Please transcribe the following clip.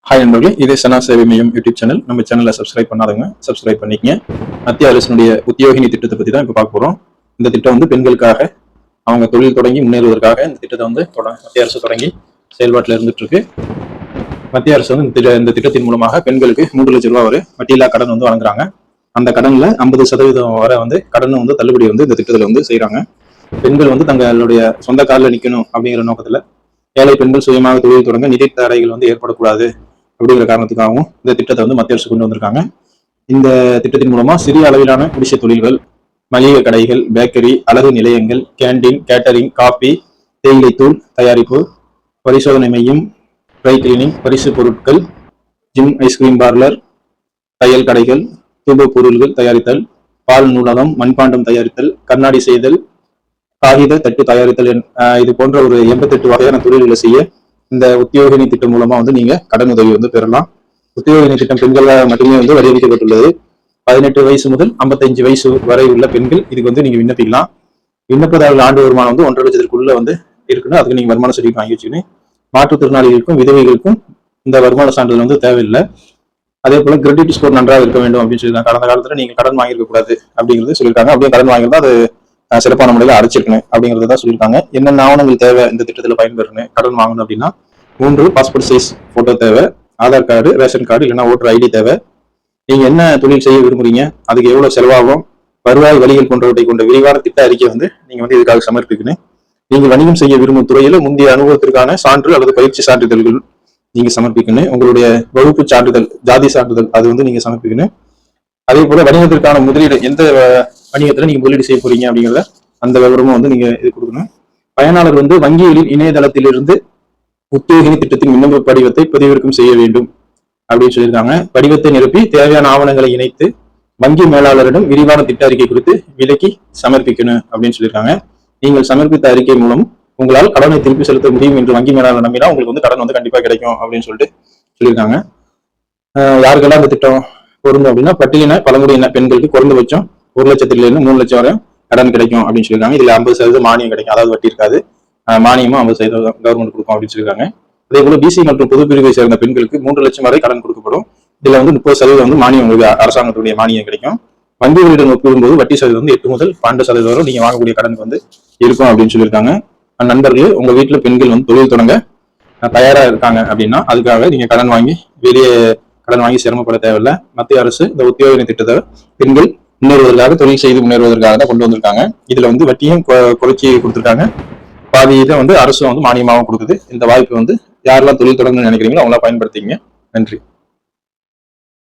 Hi நண்பர்களே, இது சனா சேவை மையம் யூடியூப் சேனல். நம்ம சேனலை சப்ஸ்கிரைப் பண்ணாதவங்க சப்ஸ்கிரைப் பண்ணிக்கங்க. மத்திய அரசினுடைய உத்தியோகினி திட்டத்தை பத்தி தான் இப்போ பார்க்க போறோம். இந்த திட்டம் வந்து பெண்களுக்காக அவங்க தொழில் தொடங்கி முன்னேறுவதற்காக இந்த திட்டத்தை வந்து மத்திய அரசு தொடங்கி செயல்பாட்டில் இருந்துட்டு இருக்கு. மத்திய அரசு வந்து இந்த திட்டத்தின் மூலமாக பெண்களுக்கு 3 லட்சம் ரூபாய் வரை வட்டியில்லா கடன் வந்து வழங்குறாங்க. அந்த கடன்ல 50% வரை வந்து கடன் வந்து தள்ளுபடி வந்து இந்த திட்டத்தில் வந்து செய்யறாங்க. பெண்கள் வந்து தங்களுடைய சொந்த காலில் நிற்கணும் அப்படிங்கிற நோக்கத்துல ஏழை பெண்கள் சுயமாக தொழில் தொடங்க நிதி தடைகள் வந்து ஏற்படக்கூடாது அப்படிங்கிற காரணத்துக்காகவும் இந்த திட்டத்தை வந்து மத்திய அரசு கொண்டு வந்திருக்காங்க. இந்த திட்டத்தின் மூலமா சிறிய அளவிலான குடிசை தொழில்கள், மளிகை கடைகள், பேக்கரி, அழகு நிலையங்கள், கேண்டீன், கேட்டரிங், காபி, தேயிலை தூள் தயாரிப்பு, பரிசோதனை மையம், ட்ரை கிளீனிங், பரிசு பொருட்கள், ஜிம், ஐஸ்கிரீம் பார்லர், தையல் கடைகள், தூப பொருள்கள் தயாரித்தல், பால் நூலகம், மண்பாண்டம் தயாரித்தல், கண்ணாடி செய்தல், காகித தட்டு தயாரித்தல், இது போன்ற ஒரு 88 வகையான தொழில்களை செய்ய இந்த உத்தியோகினி திட்டம் மூலமா வந்து நீங்க கடன் உதவி வந்து பெறலாம். உத்தியோகினி திட்டம் பெண்களாக மட்டுமே வந்து வடிவமைக்கப்பட்டுள்ளது. 18 வயசு முதல் 55 வயசு வரை உள்ள பெண்கள் இதுக்கு வந்து நீங்க விண்ணப்பிக்கலாம். விண்ணப்பதாரர்கள் ஆண்டு வருமானம் வந்து 1.5 லட்சத்திற்குள்ள வந்து இருக்குன்னு அதுக்கு நீங்க வருமான சர்டிஃபிகேட் வாங்கி வச்சுக்கணும். மாற்றுத்திறனாளிகளுக்கும் விதவைகளுக்கும் இந்த வருமான சான்றிதழ் வந்து தேவையில்லை. அதே போல கிரெடிட் ஸ்கோர் நன்றாக இருக்க வேண்டும் அப்படின்னு சொல்லியிருக்காங்க. கடந்த காலத்துல நீங்க கடன் வாங்கியிருக்க கூடாது அப்படிங்கிறது சொல்லியிருக்காங்க. அப்படியே கடன் வாங்கியிருந்தா அது சிறப்பான முறையில் அடைச்சிருக்கணும் அப்படிங்கறத சொல்லியிருக்காங்க. என்னென்ன ஆவணங்கள் தேவை இந்த திட்டத்தில் பயன்பெறணும் கடன் வாங்கணும் அப்படின்னா 3 பாஸ்போர்ட் சைஸ் போட்டோ தேவை, ஆதார் கார்டு, ரேஷன் கார்டு இல்லைன்னா ஓட்டர் ஐடி தேவை. நீங்க என்ன தொழில் செய்ய விரும்புறீங்க, அதுக்கு எவ்வளவு செலவாகும், வருவாய் வழிகள் போன்றவற்றை கொண்ட விரிவான திட்ட அறிக்கை வந்து நீங்க வந்து இதுக்காக சமர்ப்பிக்கணும். நீங்க வணிகம் செய்ய விரும்பும் துறையில முந்தைய அனுபவத்திற்கான சான்று அல்லது பயிற்சி சான்றிதழ்கள் நீங்க சமர்ப்பிக்கணும். உங்களுடைய வகுப்பு சான்றிதழ், ஜாதி சான்றிதழ் அது வந்து நீங்க சமர்ப்பிக்கணும். அதே போல வணிகத்திற்கான முதலீடு, எந்த வணிகத்துல நீங்க முதலீடு செய்ய போறீங்க அப்படிங்கிறத அந்த விவரமும் வந்து நீங்க இது கொடுக்கணும். பயனாளர் வந்து வங்கிகளின் இணையதளத்திலிருந்து உத்தியோகினி திட்டத்தின் விண்ணப்ப படிவத்தை பதிவிறக்கம் செய்ய வேண்டும் அப்படின்னு சொல்லியிருக்காங்க. படிவத்தை நிரப்பி தேவையான ஆவணங்களை இணைத்து வங்கி மேலாளரிடம் விரிவான திட்ட அறிக்கை குறித்து விலக்கி சமர்ப்பிக்கணும் அப்படின்னு சொல்லியிருக்காங்க. நீங்கள் சமர்ப்பித்த அறிக்கை மூலம் உங்களால் கடனை திருப்பி செலுத்த முடியும் என்று வங்கி மேலாளர் நம்பினா உங்களுக்கு வந்து கடன் வந்து கண்டிப்பா கிடைக்கும் அப்படின்னு சொல்லிட்டு சொல்லியிருக்காங்க. யாருக்கெல்லாம் இந்த திட்டம் பொருந்தும் அப்படின்னா பட்டியலின பழங்குடியின பெண்களுக்கு குறைந்தபட்சம் 1 லட்சத்திலிருந்து 3 லட்சம் வரை கடன் கிடைக்கும் அப்படின்னு சொல்லியிருக்காங்க. இதுல 50% மானியம் கிடைக்கும், அதாவது வட்டி இருக்காது. மானியமும் 50% கவர்மெண்ட் கொடுக்கும் அப்படின்னு சொல்லியிருக்காங்க. அதே போல பிசி மற்றும் பொது பிரிவை சேர்ந்த பெண்களுக்கு 3 லட்சம் வரை கடன் கொடுக்கப்படும். இதுல வந்து 30% வந்து மானியம் உங்களுக்கு அரசாங்கத்துடைய மானியம் கிடைக்கும். வங்கிகளிடம் ஒப்பிடும்போது வட்டி சதவீதம் வந்து 8 முதல் 12% வரை நீங்க வாங்கக்கூடிய கடனுக்கு வந்து இருக்கும் அப்படின்னு சொல்லியிருக்காங்க. நண்பர்களே, உங்க வீட்டுல பெண்கள் வந்து தொழில் தொடங்க தயாரா இருக்காங்க அப்படின்னா அதுக்காக நீங்க கடன் வாங்கி சிரமப்பட தேவையில்லை. மத்திய அரசு இந்த உத்தியோகினி திட்டத்தை பெண்கள் முன்னேறுவதற்காக, தொழில் செய்து முன்னேறுவதற்காக தான் கொண்டு வந்திருக்காங்க. இதுல வந்து வட்டியும் குறைச்சி கொடுத்துருக்காங்க. பாதி இதை வந்து அரசு வந்து மானியமாகவும் கொடுக்குது. இந்த வாய்ப்பு வந்து யாரெல்லாம் தொழில் தொடங்கணும்னு நினைக்கிறீங்களோ அவங்களா பயன்படுத்திங்க. நன்றி.